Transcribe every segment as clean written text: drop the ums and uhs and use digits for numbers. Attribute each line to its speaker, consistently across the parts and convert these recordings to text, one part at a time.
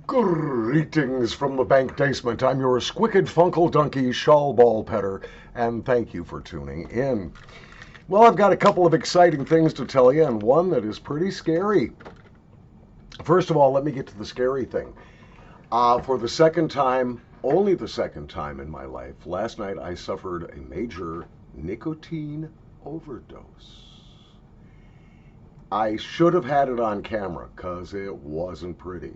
Speaker 1: Greetings from the bank basement. I'm your squicked funkle donkey shawl ball petter, and thank you for tuning in. Well, I've got a couple of exciting things to tell you, and one that is pretty scary. First of all, let me get to the scary thing. For the second time, only the second time in my life, last night I suffered a major nicotine overdose. I should have had it on camera because it wasn't pretty.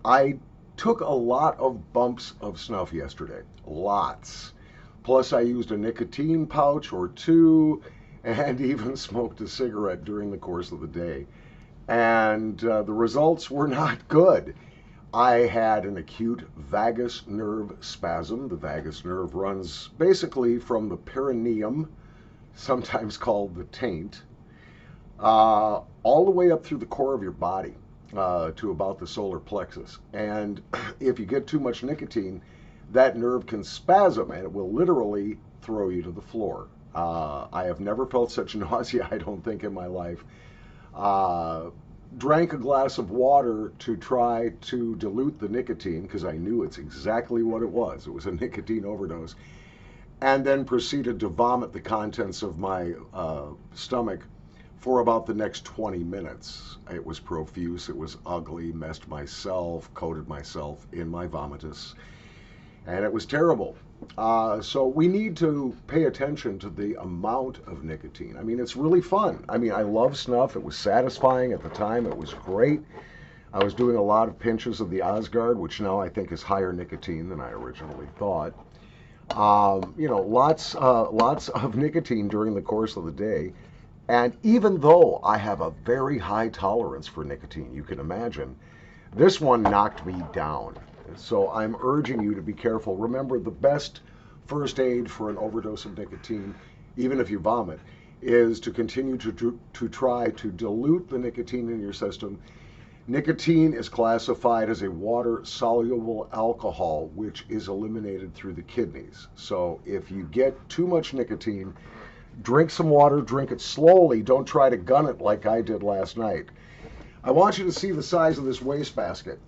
Speaker 1: I took a lot of bumps of snuff yesterday. Lots. Plus, I used a nicotine pouch or two and even smoked a cigarette during the course of the day. And the results were not good. I had an acute vagus nerve spasm. The vagus nerve runs basically from the perineum, sometimes called the taint, all the way up through the core of your body to about the solar plexus. And if you get too much nicotine, that nerve can spasm and it will literally throw you to the floor. I have never felt such nausea, I don't think, in my life. Drank a glass of water to try to dilute the nicotine because I knew it's exactly what it was. It was a nicotine overdose. And then proceeded to vomit the contents of my stomach for about the next 20 minutes. It was profuse, it was ugly, messed myself, coated myself in my vomitus, and it was terrible. So we need to pay attention to the amount of nicotine. I mean, it's really fun. I mean, I love snuff. It was satisfying at the time. It was great. I was doing a lot of pinches of the Osgard, which now I think is higher nicotine than I originally thought. Lots of nicotine during the course of the day. And even though I have a very high tolerance for nicotine, you can imagine, this one knocked me down. So I'm urging you to be careful. Remember, the best first aid for an overdose of nicotine, even if you vomit, is to continue to try to dilute the nicotine in your system. Nicotine is classified as a water-soluble alcohol, which is eliminated through the kidneys. So if you get too much nicotine, drink some water, drink it slowly. Don't try to gun it like I did last night. I want you to see the size of this wastebasket.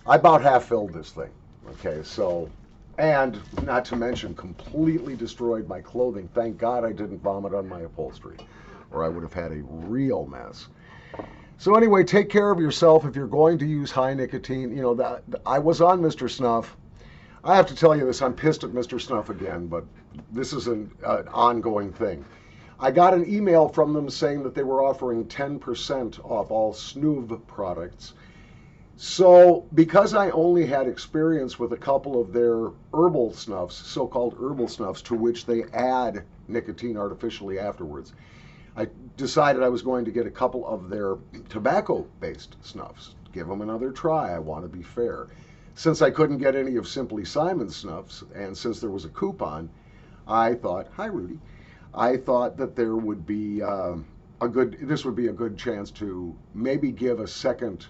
Speaker 1: I about half filled this thing. Okay, so, and not to mention completely destroyed my clothing. Thank God I didn't vomit on my upholstery, or I would have had a real mess. So anyway, take care of yourself if you're going to use high nicotine. That I was on Mr. Snuff. I have to tell you this, I'm pissed at Mr. Snuff again, but this is an ongoing thing. I got an email from them saying that they were offering 10% off all Snuv products. So because I only had experience with a couple of their herbal snuffs, so-called herbal snuffs, to which they add nicotine artificially afterwards, I decided I was going to get a couple of their tobacco-based snuffs. Give them another try. I want to be fair. Since I couldn't get any of Simply Simon's snuffs, and since there was a coupon, I thought, hi Rudy, I thought that there would be this would be a good chance to maybe give a second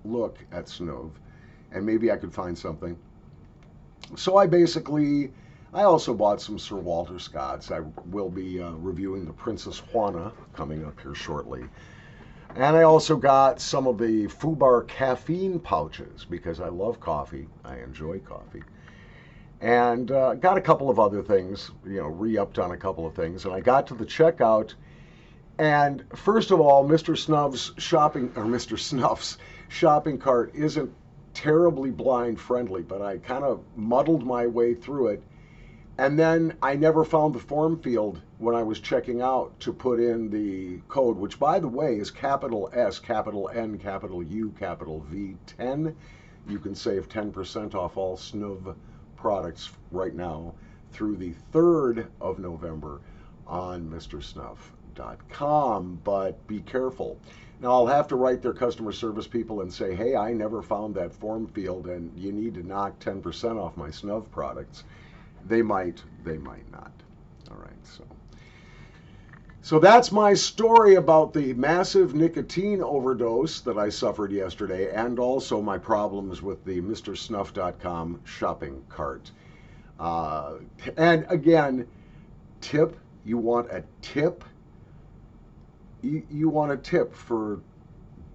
Speaker 1: look at Snuv, and maybe I could find something. So I also bought some Sir Walter Scotts. I will be reviewing the Princess Juana coming up here shortly. And I also got some of the Fubar caffeine pouches because I love coffee. I enjoy coffee. And got a couple of other things, re-upped on a couple of things. And I got to the checkout. And first of all, Mr. Snuff's shopping cart isn't terribly blind friendly, but I kind of muddled my way through it. And then I never found the form field when I was checking out to put in the code, which, by the way, is capital S, capital N, capital U, capital V, 10. You can save 10% off all Snuv products right now through the 3rd of November on mrsnuff.com, but be careful. Now, I'll have to write their customer service people and say, hey, I never found that form field, and you need to knock 10% off my Snuv products. They might not. All right, so that's my story about the massive nicotine overdose that I suffered yesterday, and also my problems with the mrsnuff.com shopping cart. And again, tip, you want a tip? You want a tip for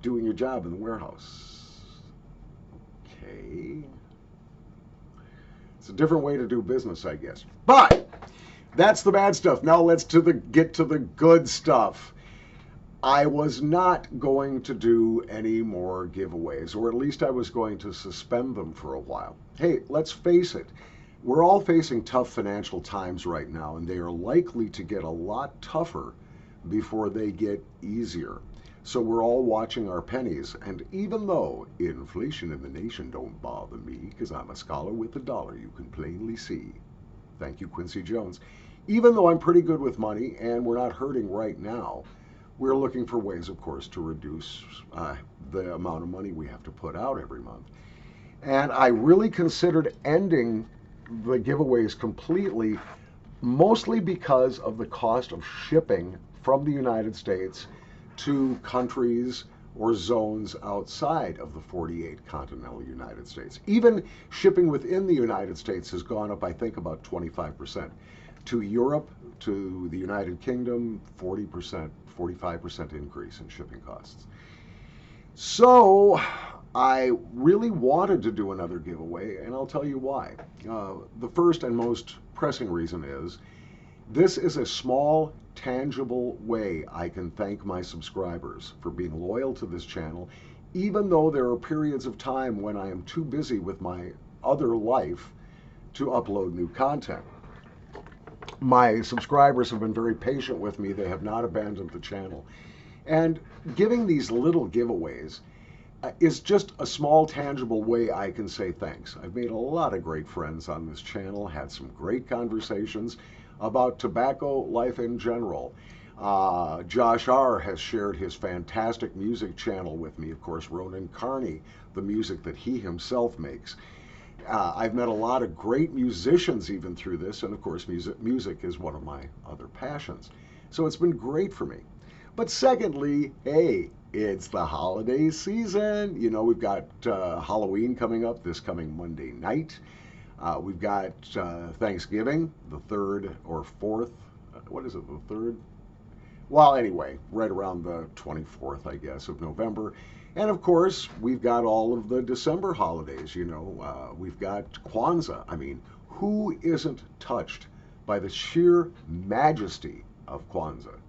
Speaker 1: doing your job in the warehouse. It's a different way to do business, I guess. But that's the bad stuff. Now let's get to the good stuff. I was not going to do any more giveaways, or at least I was going to suspend them for a while. Hey, let's face it, we're all facing tough financial times right now, and they are likely to get a lot tougher before they get easier. So we're all watching our pennies, and even though inflation in the nation don't bother me, because I'm a scholar with a dollar you can plainly see. Thank you, Quincy Jones. Even though I'm pretty good with money, and we're not hurting right now, we're looking for ways, of course, to reduce the amount of money we have to put out every month. And I really considered ending the giveaways completely, mostly because of the cost of shipping from the United States to countries or zones outside of the 48 continental United States. Even shipping within the United States has gone up, I think, about 25%. To Europe, to the United Kingdom, 40%, 45% increase in shipping costs. So I really wanted to do another giveaway, and I'll tell you why. The first and most pressing reason is this is a small, tangible way I can thank my subscribers for being loyal to this channel, even though there are periods of time when I am too busy with my other life to upload new content. My subscribers have been very patient with me. They have not abandoned the channel. And giving these little giveaways is just a small, tangible way I can say thanks. I've made a lot of great friends on this channel, had some great conversations about tobacco life in general. Josh R. has shared his fantastic music channel with me. Of course, Ronan Carney, the music that he himself makes. I've met a lot of great musicians even through this, and of course music is one of my other passions. So it's been great for me. But secondly, hey, it's the holiday season. You know, we've got Halloween coming up this coming Monday night. We've got Thanksgiving, the 3rd or 4th. What is it, the 3rd? Well, anyway, right around the 24th, I guess, of November. And of course, we've got all of the December holidays, you know. We've got Kwanzaa. I mean, who isn't touched by the sheer majesty of Kwanzaa?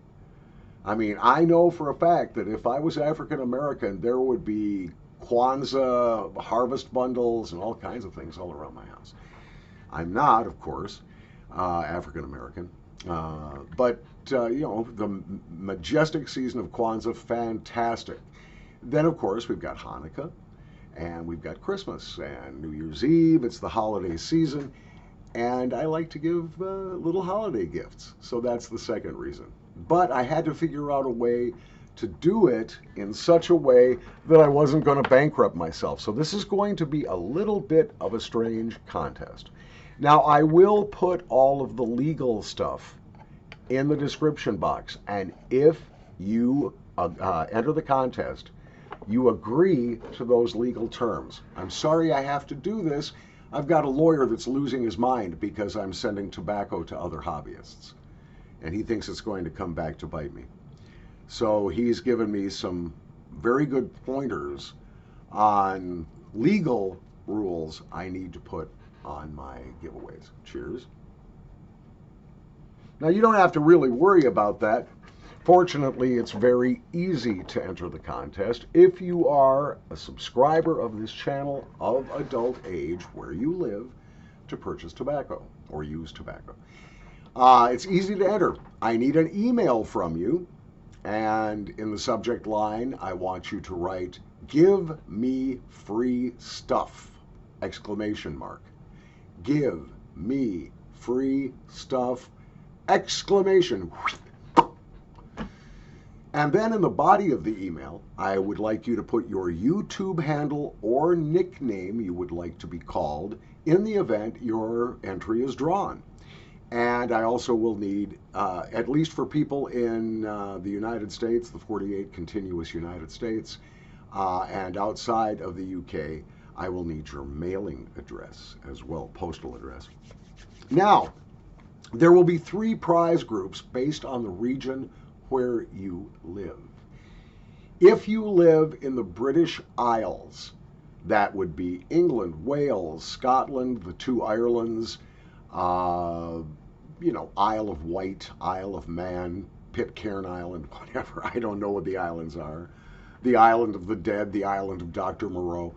Speaker 1: I mean, I know for a fact that if I was African American, there would be Kwanzaa harvest bundles and all kinds of things all around my house. I'm not, of course, African American, but you know, the majestic season of Kwanzaa, fantastic. Then, of course, we've got Hanukkah, and we've got Christmas and New Year's Eve. It's the holiday season, and I like to give little holiday gifts. So that's the second reason. But I had to figure out a way to do it in such a way that I wasn't going to bankrupt myself. So this is going to be a little bit of a strange contest. Now, I will put all of the legal stuff in the description box, and if you enter the contest, you agree to those legal terms. I'm sorry I have to do this. I've got a lawyer that's losing his mind because I'm sending tobacco to other hobbyists, and he thinks it's going to come back to bite me. So he's given me some very good pointers on legal rules I need to put on my giveaways. Cheers. Now, you don't have to really worry about that. Fortunately, it's very easy to enter the contest if you are a subscriber of this channel of adult age where you live to purchase tobacco or use tobacco. It's easy to enter. I need an email from you, and in the subject line, I want you to write, "Give me free stuff!" Exclamation mark. Give me free stuff! Exclamation. And then in the body of the email, I would like you to put your YouTube handle or nickname you would like to be called in the event your entry is drawn. And I also will need, at least for people in the United States, the 48 continuous United States, and outside of the UK, I will need your mailing address as well, postal address. Now, there will be 3 prize groups based on the region where you live. If you live in the British Isles, That would be England, Wales, Scotland, the two Irelands, uh, Isle of Wight, Isle of Man, Pitcairn Island, whatever. I don't know what the islands are. The Island of the Dead, the Island of Dr. Moreau.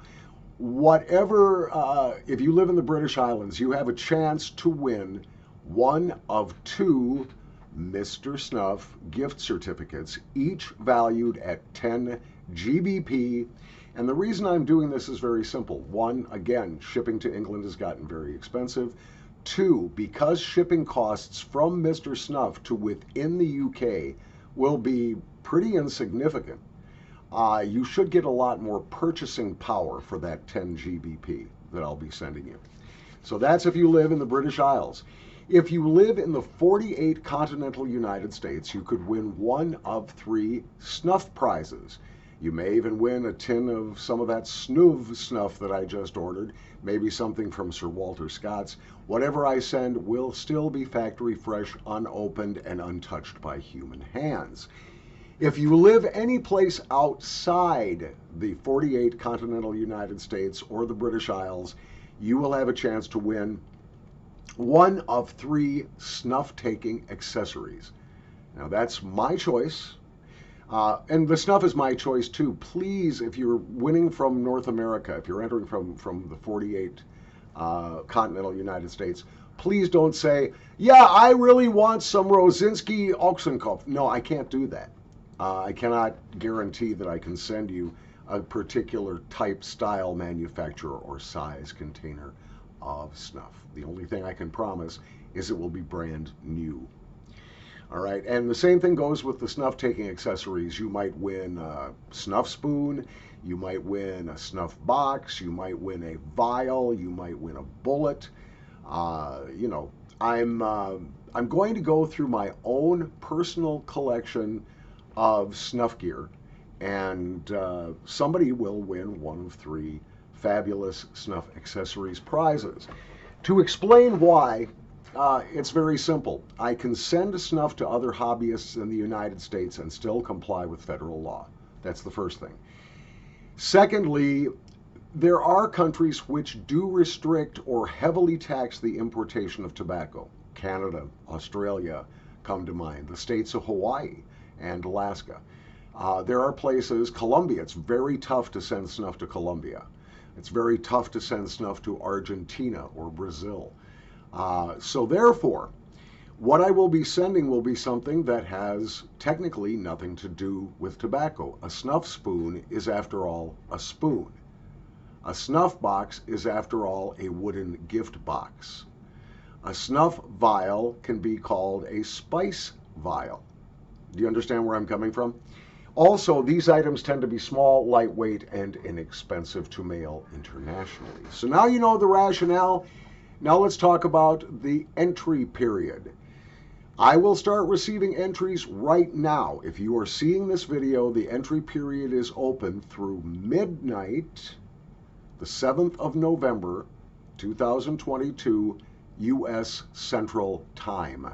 Speaker 1: Whatever, if you live in the British Islands, you have a chance to win one of two Mr. Snuff gift certificates, each valued at 10 GBP. And the reason I'm doing this is very simple. One, again, shipping to England has gotten very expensive. Two, because shipping costs from Mr. Snuff to within the UK will be pretty insignificant, you should get a lot more purchasing power for that 10 GBP that I'll be sending you. So that's if you live in the British Isles. If you live in the 48 continental United States, you could win one of three snuff prizes. You may even win a tin of some of that Snuv snuff that I just ordered, maybe something from Sir Walter Scott's. Whatever I send will still be factory fresh, unopened, and untouched by human hands. If you live any place outside the 48 continental United States or the British Isles, you will have a chance to win one of three snuff-taking accessories. Now, that's my choice. And the snuff is my choice too. Please, if you're winning from North America, if you're entering from the 48 continental United States, please don't say, yeah, I really want some Rosinski Ochsenkopf. No, I can't do that. I cannot guarantee that I can send you a particular type, style, manufacturer, or size container of snuff. The only thing I can promise is it will be brand new. All right, and the same thing goes with the snuff-taking accessories. You might win a snuff spoon, you might win a snuff box, you might win a vial, you might win a bullet. I'm going to go through my own personal collection of snuff gear, and somebody will win one of three fabulous snuff accessories prizes. To explain why, it's very simple. I can send snuff to other hobbyists in the United States and still comply with federal law. That's the first thing. Secondly, there are countries which do restrict or heavily tax the importation of tobacco. Canada, Australia come to mind, the states of Hawaii and Alaska. There are places, Colombia, it's very tough to send snuff to Colombia. It's very tough to send snuff to Argentina or Brazil. So therefore, what I will be sending will be something that has technically nothing to do with tobacco. A snuff spoon is, after all, a spoon. A snuff box is, after all, a wooden gift box. A snuff vial can be called a spice vial. Do you understand where I'm coming from? Also, these items tend to be small, lightweight, and inexpensive to mail internationally. So now you know the rationale. Now let's talk about the entry period. I will start receiving entries right now. If you are seeing this video, the entry period is open through midnight, the 7th of November, 2022, U.S. Central Time.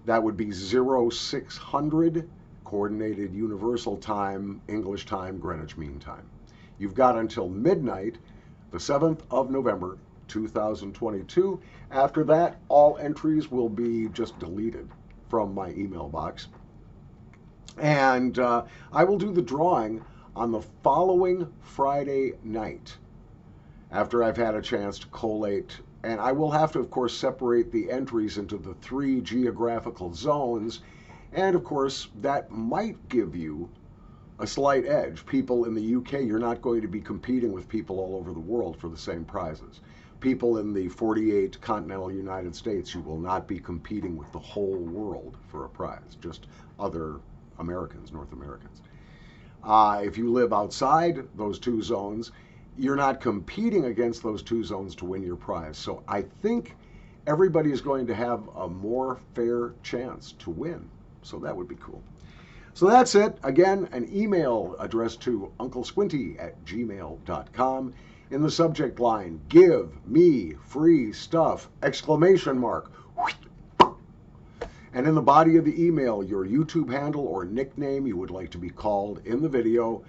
Speaker 1: That would be 0600 Coordinated Universal Time, English Time, Greenwich Mean Time. You've got until midnight, the 7th of November, 2022. After that, all entries will be just deleted from my email box. And I will do the drawing on the following Friday night after I've had a chance to collate. And I will have to, of course, separate the entries into the 3 geographical zones. And, of course, that might give you a slight edge. People in the UK, you're not going to be competing with people all over the world for the same prizes. People in the 48 continental United States, you will not be competing with the whole world for a prize, just other Americans, North Americans. If you live outside those 2 zones, you're not competing against those 2 zones to win your prize. So I think everybody is going to have a more fair chance to win. So that would be cool. So that's it. Again, an email address to unclesquinty@gmail.com. In the subject line, give me free stuff, ! And in the body of the email, your YouTube handle or nickname you would like to be called in the video.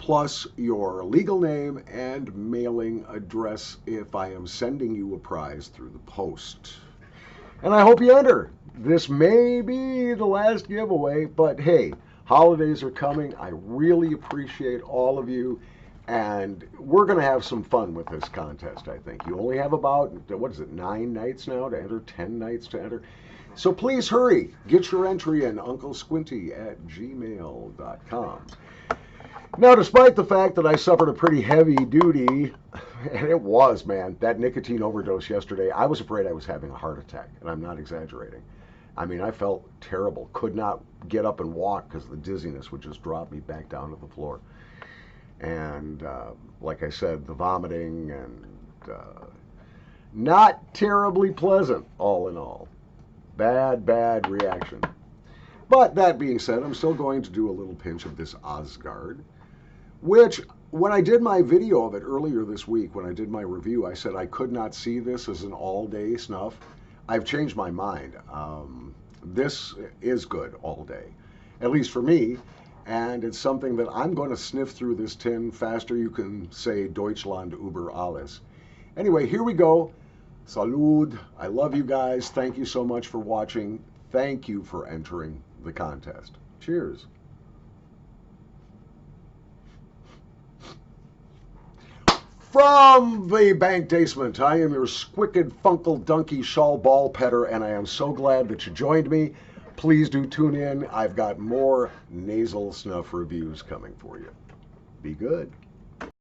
Speaker 1: plus your legal name and mailing address if I am sending you a prize through the post. And I hope you enter. This may be the last giveaway, but hey, holidays are coming. I really appreciate all of you. And we're going to have some fun with this contest, I think. You only have about, 9 nights now to enter, 10 nights to enter. So please hurry. Get your entry in unclesquinty@gmail.com. Now, despite the fact that I suffered a pretty heavy duty, and it was, man, that nicotine overdose yesterday, I was afraid I was having a heart attack, and I'm not exaggerating. I mean, I felt terrible. Could not get up and walk because the dizziness would just drop me back down to the floor. And like I said, the vomiting and not terribly pleasant, all in all. Bad reaction. But that being said, I'm still going to do a little pinch of this Osgard, which when I did my video of it earlier this week, when I did my review, I said I could not see this as an all-day snuff. I've changed my mind. This is good all day, at least for me. And it's something that I'm going to sniff through this tin faster. You can say Deutschland über alles. Anyway, here we go. Salud. I love you guys. Thank you so much for watching. Thank you for entering the contest. Cheers. From the bank basement, I am your squicked funkle donkey shawl ball petter, and I am so glad that you joined me. Please do tune in. I've got more nasal snuff reviews coming for you. Be good.